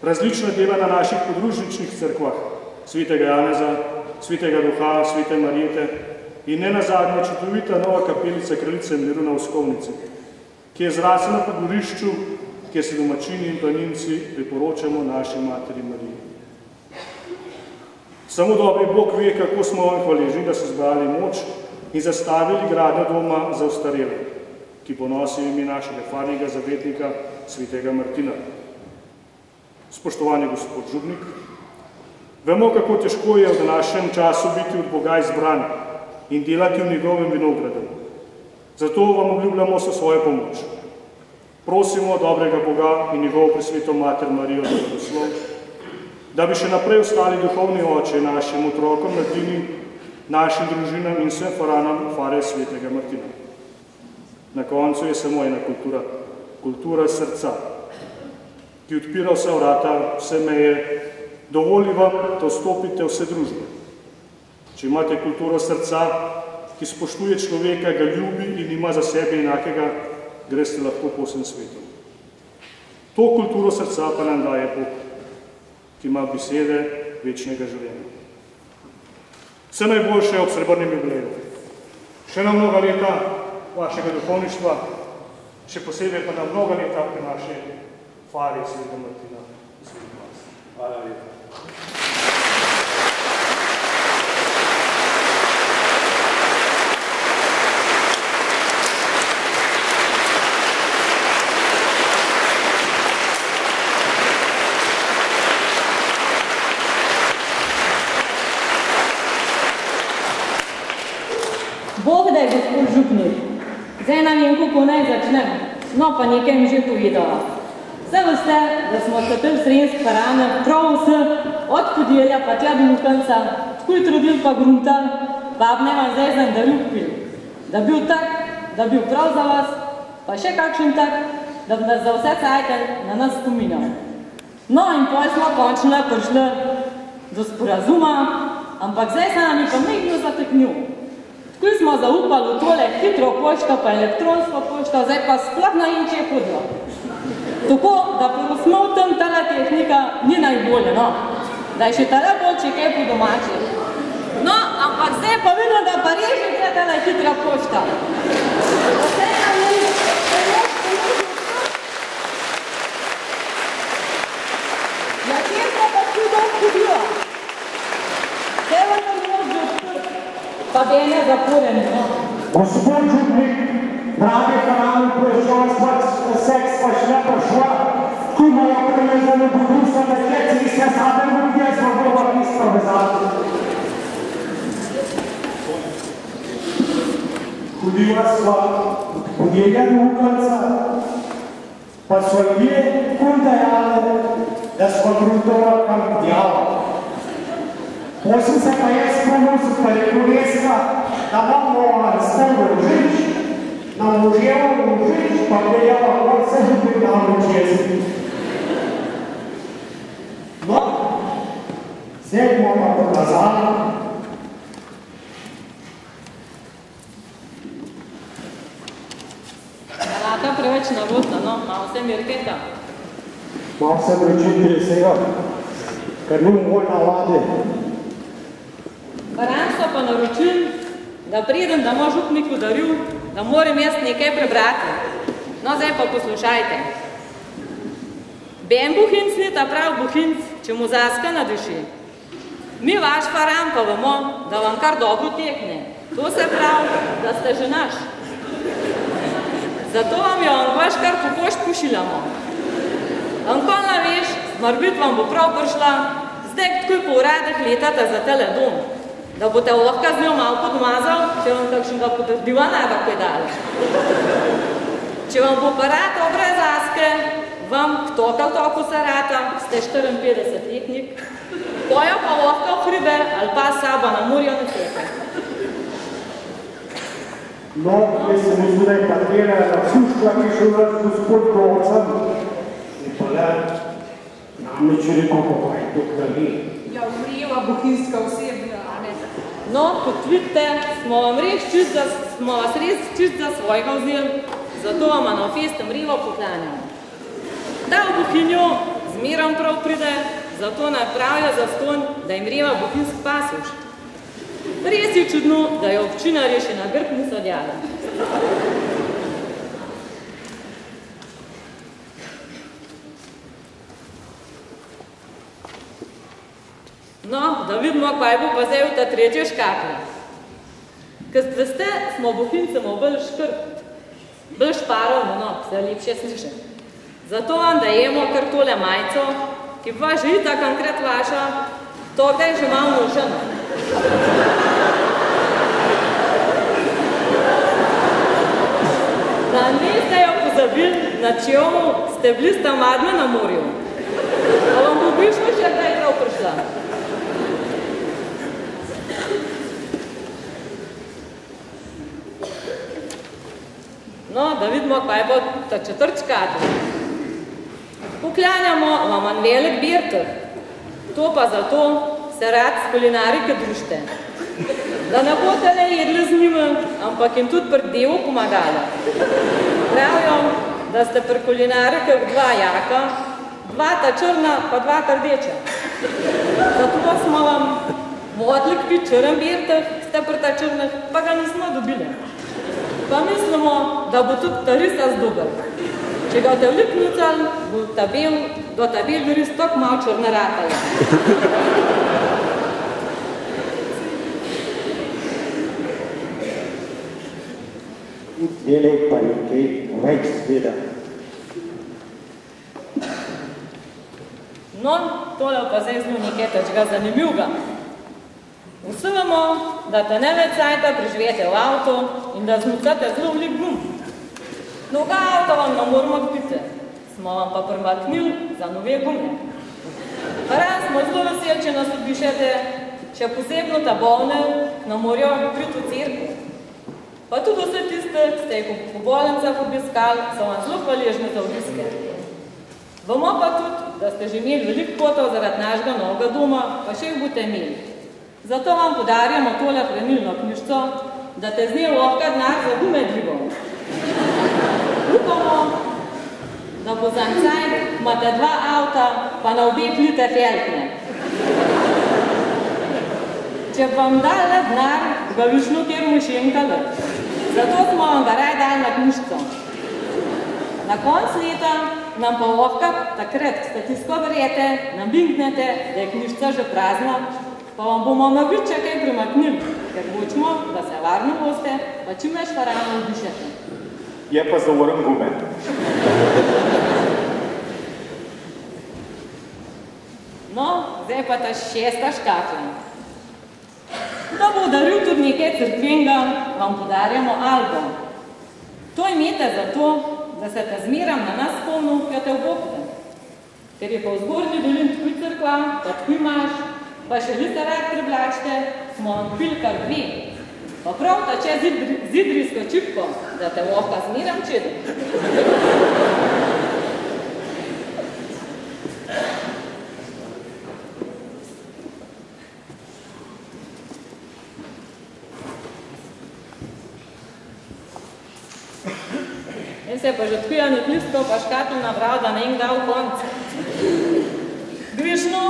različna dela na naših podružničnih cerkvah, svetega Janeza, svetega Duha, svete Marijete in ne nazadnje čudovita nova kapelica Kraljice miru na Uskovnici, ki je zrasla na pogorišču, kjer se domačini in planinci priporočamo naši materi Mariji. Samo dobri Bog ve, kako smo vam hvaležni, da so zbrali moč in zastavili gradnjo doma za ostarele, ki ponosi ime našega farnega zavetnika, svetega Martina. Spoštovani gospod župnik, vemo, kako težko je v današnjem času biti od Boga izbran in delati v njegovem vinogradu. Zato vam obljubljamo so svojo pomoč. Prosimo dobrega Boga in njegovo presveto mater Marijo za blagoslov, da bi še naprej ostali duhovni oče našim otrokom, mladini, našim družinam in vsem faranom fare svetega Martina. Na koncu je samo ena kultura, kultura srca, ki odpira vse vrata, vse meje, dovoli vam, da vstopite vse družbe. Če imate kulturo srca, ki spoštuje človeka, ga ljubi in ima za sebe enakega, greste lahko po vsem svetu. To kulturo srca pa nam daje Bog, ki ima besede večnega življenja. Vse najboljše ob srebrnem jubileju. Še na mnoga leta vašega duhovništva, še posebej pa na mnoga leta pri naši fari svetega Martina. Hvala lepa. Bog da je gospod župnik. Zdaj nam vem, kako naj začnem. No, pa nekaj mi že povedala. Vse veste, da smo se tem sredstv parane prav vse, od podjelja pa tja do Lukanca, tako je trudil pa gruntar, pa ne vam zdaj znam, da ljubpil. Da bil tak, da bil prav za vas, pa še kakšen tak, da bi nas za vse cajte na nas spominjal. No, in potem smo končno prišli do sporazuma, ampak zdaj se nam je pa mehno zateknil. Tako smo zaupali v tole hitro pošto, pa elektronsko pošto, zdaj pa sploh na in če je hodilo. Tako, da porosmov tam tala tehnika ni najbolje, no. Da je še tala bolj, če kaj po domači. No, ampak zdaj pa vidim, da pa reži gre tala hitra pošta. Ja, kje smo pa tu dol hodila? Zdaj vam je možno odprt, pa bi ene zaporeni, no. Gospod župnik, dragi kanali, proizvodstva, seks pa še ne prišla, tu moja prevezana budrustva, da je ceste zadem ljudje, smo bolj isto vezati. Hodila sva podjelja Lukanca, pa so ljudje takoj dejali, da smo gruntova kam djava. Potem se pa jaz spomnil, pa rekel reska, da imamo razstavno žič, na moževo žič, pa gledala, kot se bi dalo česti. No, zdaj bomo pa pokazali. Lata preveč navodna, no, malo se mirketa. Malo se vrečiti vsega, ker ni moj navade. Varan so pa naročil, da pridem, da moj župnik udaril, da moram jaz nekaj prebrati. No, zdaj pa poslušajte. Ben buhinc ni ta prav buhinc, če mu zaska na duši. Mi vaš faran pa vemo, da vam kar dobro tekne. To se pravi, da ste že naš. Zato vam jo on vaš kar pokošt pošiljamo. Ankolna veš, morbit vam bo prav prišla, zdaj takoj po uradih letate za tele dom. Da boste lahko z njo malo podmazal, če vam kakšnega divana kaj dali. Če vam bo pa rata brez aske, vam ktokal toliko se rata, ste 54 letnik, pojo pa lahko v hribe ali pa sabo na morjo na tepe. No, jaz sem izvedaj katera na suškla, ki še vrst gospod Govcem. In pa le, nam neče rekel, pa je to krali. Ja, umrijeva bohinjska osebna, a ne? No, kot vidite, smo vas res čist za svojega vzeli, zato vam na festem rivo poklanjamo. Ta v bohinju z zmerom prav pride, zato napravijo zastonj, da jim reva bohinjski pasoš. Res je čudno, da je občinarji še na grb niso djali. No, da vidimo, kaj bo pa zdaj v ta tretja škatla. Ker veste, smo bohinjcemo bolj škrt, bolj šparovno, no, se lepše sliše. Zato vam dajemo kar tole majico, ki pa že itak konkret vaša, to kdaj že malo noženo. Da niste jo pozabili, na čemu ste bili s tamadme na morju. Pa vam bo bišlo še kdaj prav prišla. No, da vidimo, kaj bo ta četrt škatla. Poklanjamo vam en velik birtih. To pa zato se rad s kulinarike družite. Da ne boste le jedli z njimi, ampak jim tudi pri delu pomagali. Pravijo, da ste pri kulinarike dva jaka, dva ta črna, pa dva ta rdeča. Zato smo vam modli kupiti črn birtih, ste pri ta črnih, pa ga nismo dobili. Pa mislimo, da bo tudi ta ris dober. Če ga boste vlipnicali, bo do ta bel ris tako malo črne ratali. Delek pa nekaj več sveda. No, tole pa zdaj zelo nekaj tečega zanimivega. Vsi vemo, da te ne več cajta preživete v avto in da zmucate zelo velik gum. Noga avto vam ne moramo kupiti, smo vam pa primaknili za nove gume. Raz smo zelo veseli, če nas obišete, še posebno ta bolne, ki nam morajo priti v cerkvu. Pa tudi vse tiste, ki ste jih po bolnicah obiskali, so vam zelo hvaležni za obiske. Vemo pa tudi, da ste že imeli veliko potov zaradi našega novega doma, pa še jih boste imeli. Zato vam podarjamo tole hranilno knjižico, da te z nje lahko denar za gume dvigom. Upamo, da bo za cajt imate dva avta, pa na obeh lite feltne. Če vam dali denar, ga višno kjer mušenkali. Zato smo vam ga raj dali na knjižico. Na konc leta nam pa lahko takrat, ko ste tisko verjete, nam binknete, da je knjižica že prazna, pa vam bomo mogoče kaj primaknili, ker hočemo, da se varno boste, pa čim več farano obišete. Je pa zavorem gume. No, zdaj pa ta šesta škatla. Da bo udaril tudi nekaj crkvenga, vam podarjamo album. To imete zato, da se te zmeram na nas spomnil, ki te obokte. Ker je pa v zgornji dolin tkuj crkva, pa tkuj imaš, pa še liste rad privlačite, smo vam kupili kar dve. Pa prav ta čez zidrijsko čipko, da te lahko zmeram čedi. In se pa že odpijanih listov pa škatl nabral, da ne jim dal konc. Gvišno,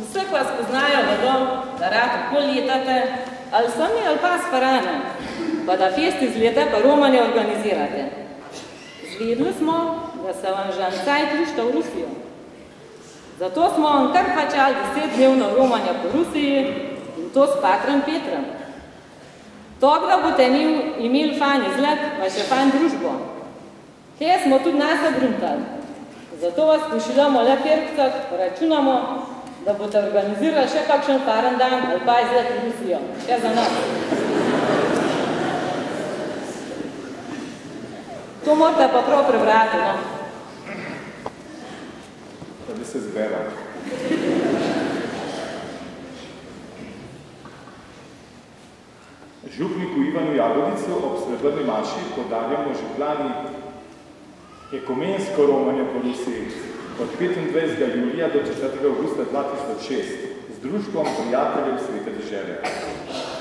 vseh vas poznajo, vedo, da rad okoli letate, ali sami ali pa s faranem, pa da festi z leta pa romanje organizirate. Zvedli smo, da se vam žancaj krišta v Rusijo. Zato smo vam kar pačali 10-dnevno romanje po Rusiji in to s Patrom Petrom. Tok, da boste imeli fajn izlet, pa še fajn družbo. Kje smo tudi nas obruntali. Zato vas pošiljamo le perkcat, računamo, da boste organizirali še kakšen faren dan ali pa izlet v Rusijo. Še za nas. To morate pa prav prebrati, no? Da bi se zberal. Župniku Ivanu Jagodicu ob srebrni maši podarjamo župlani ekumensko romanje po Rusiji od 25. julija do 4. augusta 2006 z društvom prijateljev Svete dežele.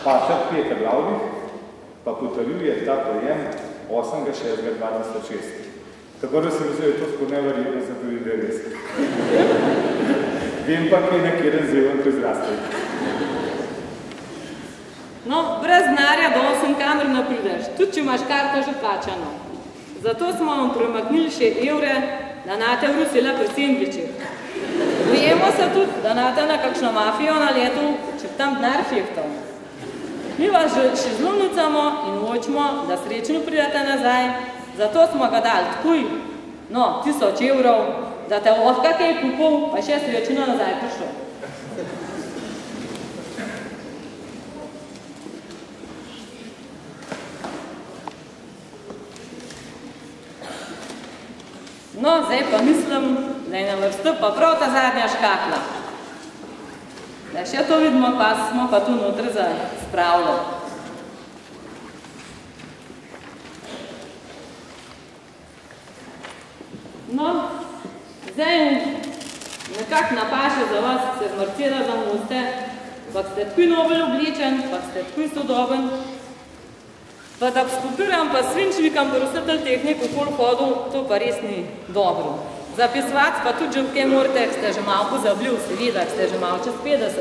Pater Peter Laudih pa potrjuje ta prejem 8.6.2006. Tako da sem mislil, da je to spod neverjetno, sem tudi da res. Vem pa, kaj nekjeren zeven, ko izraste. No, brez denarja do 8 kamer ne prideš, tudi če imaš karto že plačano. Zato smo vam premaknili še evre, da nate vrusila pri sendvičih. Bojemo se tudi, da nate na kakšno mafijo na letu, če tam denar fihtal. Mi vas še zlomnicamo in hočemo, da srečno pridete nazaj, zato smo ga dali tkuj, 1000 evrov, da te lahko kaj kupil, pa še srečno nazaj prišel. No, zdaj pa mislim, da je na vrstu pa prav ta zadnja škatla. Da še to vidimo, pa smo pa tu notri spravili. No, zdaj nekako napaše za vas, se z Mercedom boste, pa ste tako nobel oblečen, pa ste tako sodoben, pa da skupiram pa svinčnikam porositelj tehnik okoli hodu, to pa res ni dobro. Zapisovati pa tudi že v kaj morate, ste že malo pozabljil, seveda, ste že malo čez 50.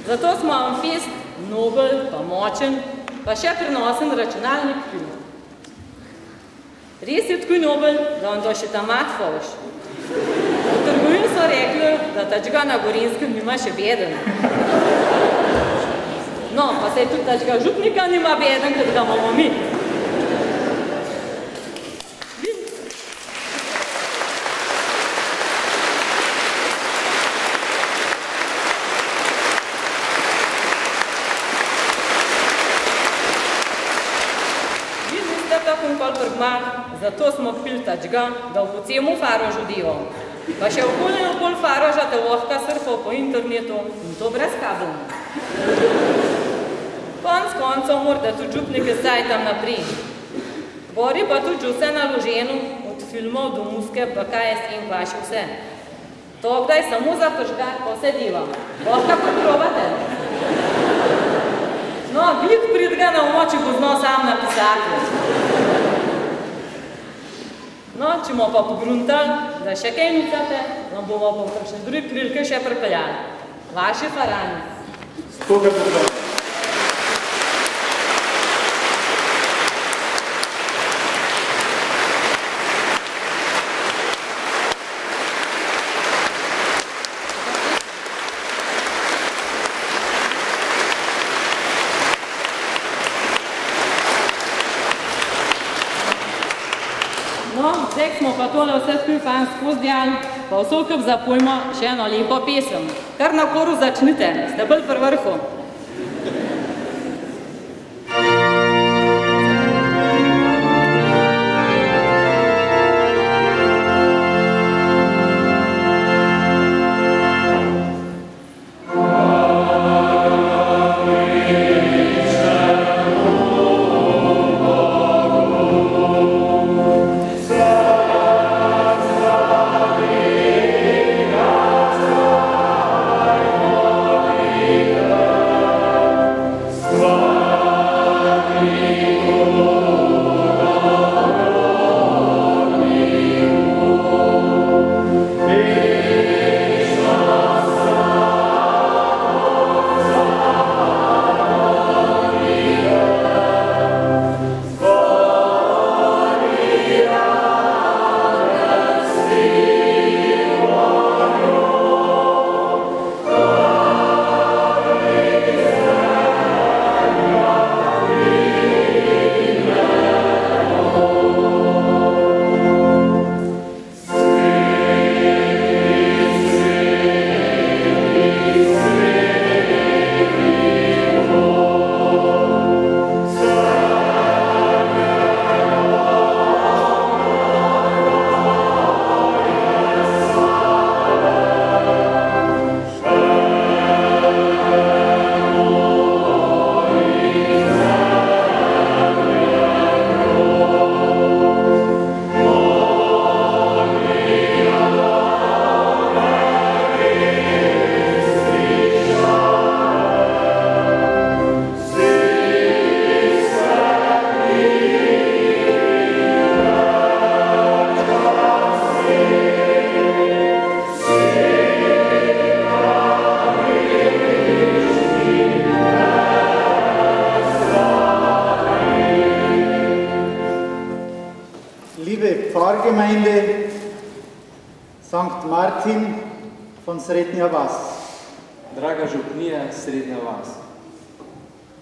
Zato smo vam fest nobel, pa močen, pa še prenosen računalnik pil. Res je tako nobel, da vam to še ta mat foliš. V trgovini so rekli, da tačga na Gorinskem nima še beden. No, pa sej tudi tačga župnika nima beden, kot ga imamo mi. Vi niste tako kol prgmah, zato smo pili tačga, da v pocemu Farožu dival. Pa še okoli Faroža te lahko surfal po internetu in to brez kabelno. Konc koncov morate tudi župnike saj tam naprej. Bori pa tudi vse naloženo, od filmov do muske, pa kaj je s tem vaši vse. To kdaj samo za pržgat, pa vse diva. Lahko probate. No, glih pridga na umoči bo znal sam napisati. No, če bomo pa pogruntali, da še kaj nicate, vam bomo pa v kakšne druge prilike še pripeljali. Vaši farani. Stoga dobro. No, zdaj smo pa tole vse skupaj fan skozdjali, pa vsokaj zapojmo še eno lepo pesem. Kar na koru začnite, ste bolj pri vrhu. Yeah. Sankt Martin von Srednja Vas. Draga župnija Srednja Vas.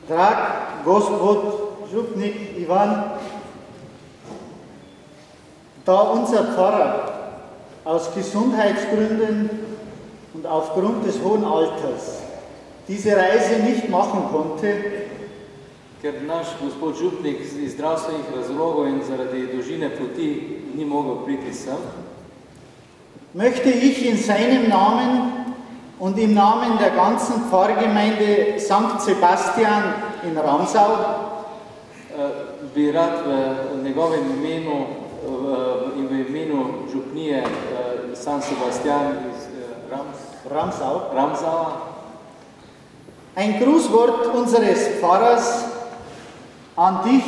Drag Gospod Župnik Ivan, da unser Pfarrer aus Gesundheitsgründen und aufgrund des hohen Alters diese Reise nicht machen konnte, Ker naš gospod župnik iz zdravstvenih razlogov in zaradi dolžine poti ni mogel priti sem, möchte ich in seinem Namen und im Namen der ganzen Pfarrgemeinde St. Sebastian in Ramsau bi rad v njegovem imenu in v imenu župnije San Sebastian iz Ramsau ein Grußwort unseres Pfarrers an dich,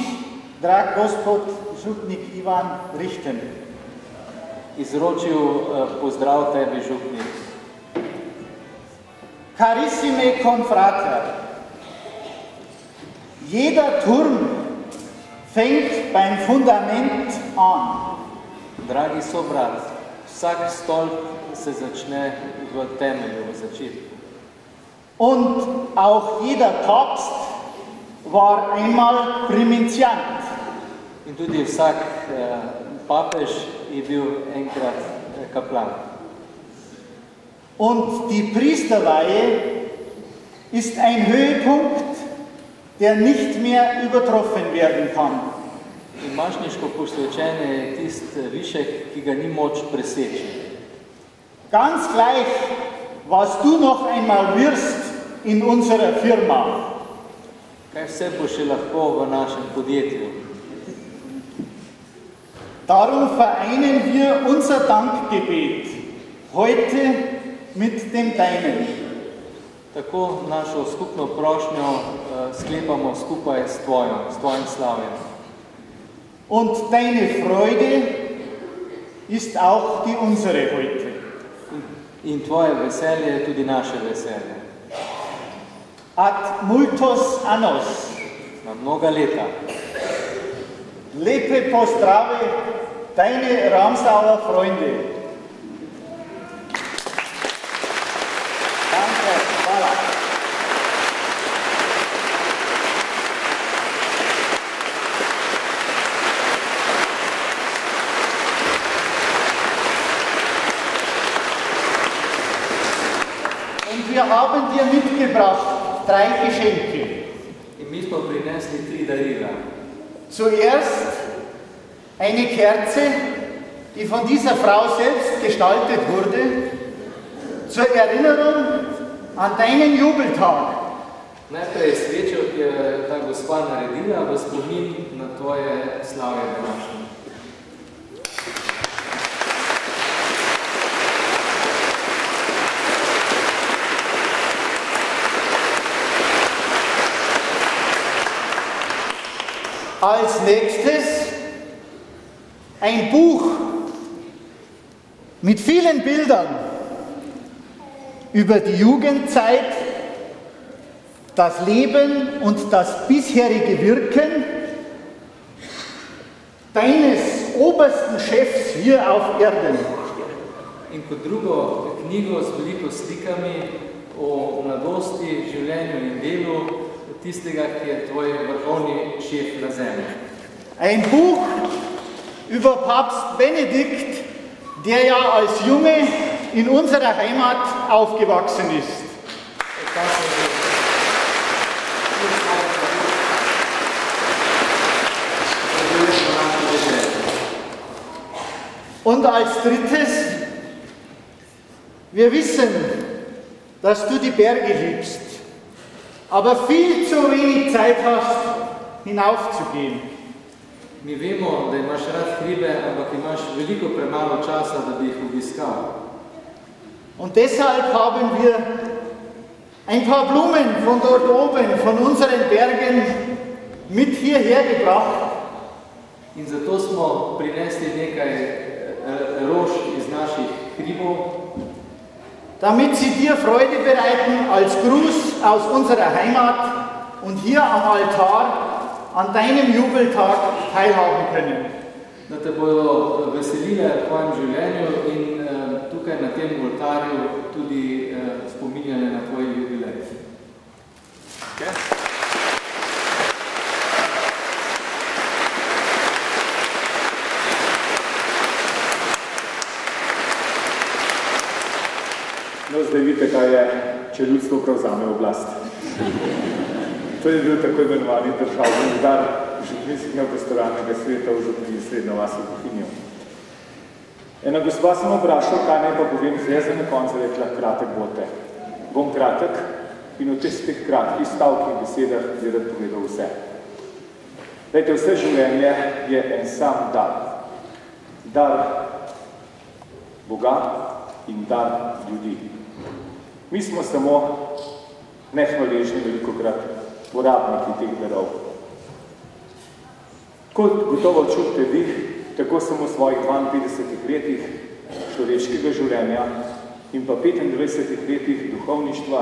drag Gospod Župnik Ivan, richten. Izročil pozdrav tebi, župnik. Carissime confrater, jeder Turm fängt beim Fundament an. Dragi sobrat, vsak stolp se začne v temelju, v začetku. Und auch jeder Papst war einmal Priminziant. In tudi vsak papež je bil enkrat kaplan. Und die Priesterweihe ist ein Höhepunkt, der nicht mehr übertroffen werden kann. In mašniško posvečenje je tisti višek, ki ga ni moč preseči. Ganz gleich, was du noch einmal wirst in unserer Firma. Kaj vse bo še lahko v našem podjetju? Darum vereinen wir unser Dankgebet heute mit dem Deinen. Tako našo skupno prošnjo sklepamo skupaj s tvojim slavjem. Und deine Freude ist auch die unsere heute. In tvoje veselje je tudi naše veselje. Ad multos annos. Na mnoga leta. Lepe pozdrave, deine Ramsauer Freunde. Danke, hvala. Und wir haben dir mitgebracht 3 Geschenke. In mi smo prinesli 3 darila. Zuerst eine Kerze, die von dieser Frau selbst gestaltet wurde, zur Erinnerung an deinen Jubeltag. Najprej svečo, ki je ta gospa naredila v spomin na tvoje slavje današnje. Als nächstes ein Buch mit vielen Bildern über die Jugendzeit, das Leben und das bisherige Wirken deines obersten Chefs hier auf Erden. In kot drugo knjigo z veliko slikami o mladosti, življenju in delu tistega, ki je tvoj vrhovni šef na zemlji. Ein Buch über Papst Benedikt, der ja als Junge in unserer Heimat aufgewachsen ist. Und als drittes, wir wissen, dass du die Berge liebst, aber viel zu wenig Zeit hast, hinaufzugehen. Mi vemo, da imaš rad hribe, ampak imaš veliko premalo časa, da bi jih obiskal. Und deshalb haben wir ein paar Blumen von dort oben, von unseren Bergen, mit hierher gebracht. In zato smo prinesli nekaj rož iz naših hribov, damit sie dir Freude bereiten als Gruß aus unserer Heimat und hier am Altar an deinem Jubeltag teilhaben können. Da te bodo veselile v tvojem življenju in tu oltarju tudi spominjale na tvoj jubilej. No, zdaj vidite, kaj je, če ljudstvo prevzame oblast. To je bil tako imenovani državni udar župnijskega pastoralnega sveta v župniji Srednja vas v Bohinju. Ena gospa sem vprašal, kaj naj pa povem, zdaj za na koncu rekla, kratek bote. Bom kratek in v teh kratkih stavkih besedah bi rad povedal vse. Veste, vse življenje je en sam dar. Dar Boga in dar ljudi. Mi smo samo nehvaležni velikokrat porabniki teh darov. Kot gotovo čutite vi, tako sem v svojih 52 letih človeškega življenja in pa 25 letih duhovništva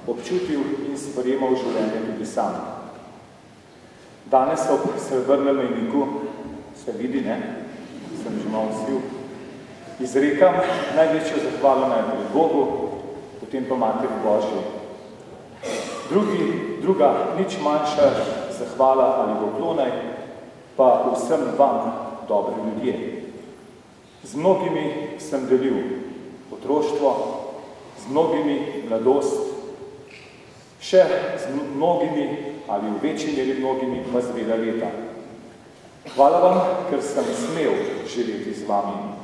občutil in sprejemal življenje tudi sam. Danes ob srebrnem mejniku, se vidi, ne? Sem že malo svil. Izrekam največjo zahvalo najprej Bogu, potem pa Materi Božji. Druga, nič manjša zahvala ali poklonaj, pa vsem vam, dobri ljudje. Z mnogimi sem delil otroštvo, z mnogimi mladost, še z mnogimi ali v večji meri mnogimi pa zrela leta. Hvala vam, ker sem smel živeti z vami.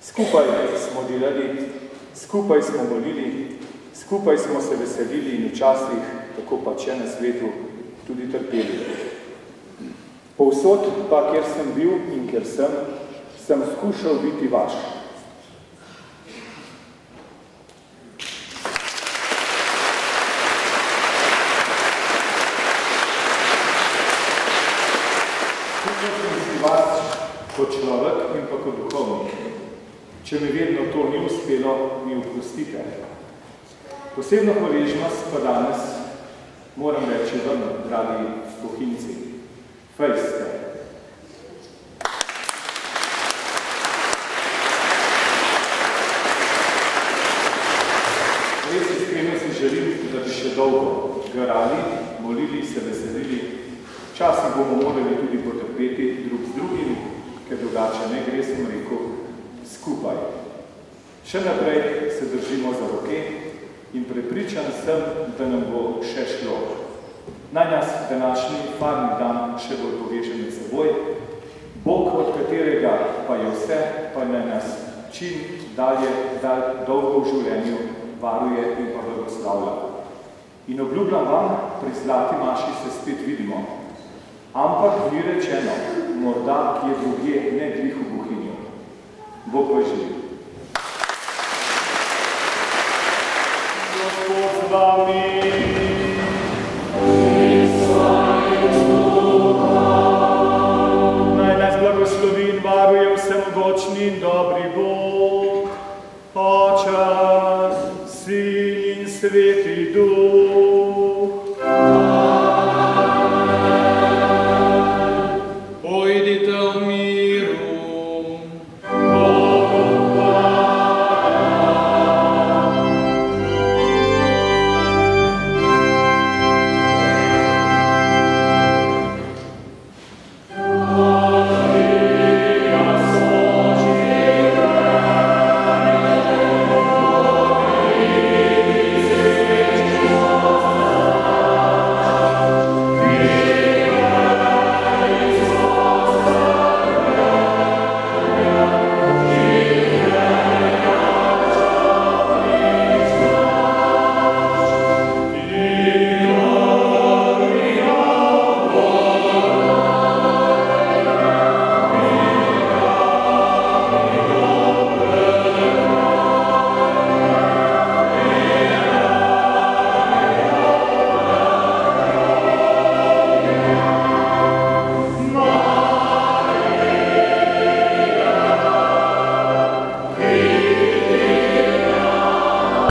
Skupaj smo delali, skupaj smo molili, skupaj smo se veselili in včasih, tako pa če na svetu, tudi trpeli. Povsod pa, kjer sem bil in kjer sem skušal biti vaš. Skušal sem si vas kot človek in pa kot duhovnik. Če mi vedno to ni uspelo, mi oprostite. Posebno hvaležnost pa danes moram reči vam, dragi bohinjci. Fejs ste. Res iskreno si želim, da bi še dolgo garali, molili, se veselili. Včasih bomo morali tudi potrpeti drug z drugim, ker drugače ne gre, sem rekel, skupaj. Še naprej se držimo za roke in prepričan sem, da nam bo še šlo. Naj nas današnji farni dan še bolj poveže med seboj. Bog, od katerega pa je vse, pa naj nas čim dalje dolgo v življenju varuje in pa blagoslavlja. In obljubljam vam, pri zlati maši se spet vidimo. Ampak ni rečeno, morda kje drugje, ne glih v Bohinju. Bog pa živi. Gospod z vami. Naj nas blagoslovi in varuje vsemogočni in dobri Bog, Oče, Sin in Sveti Duh.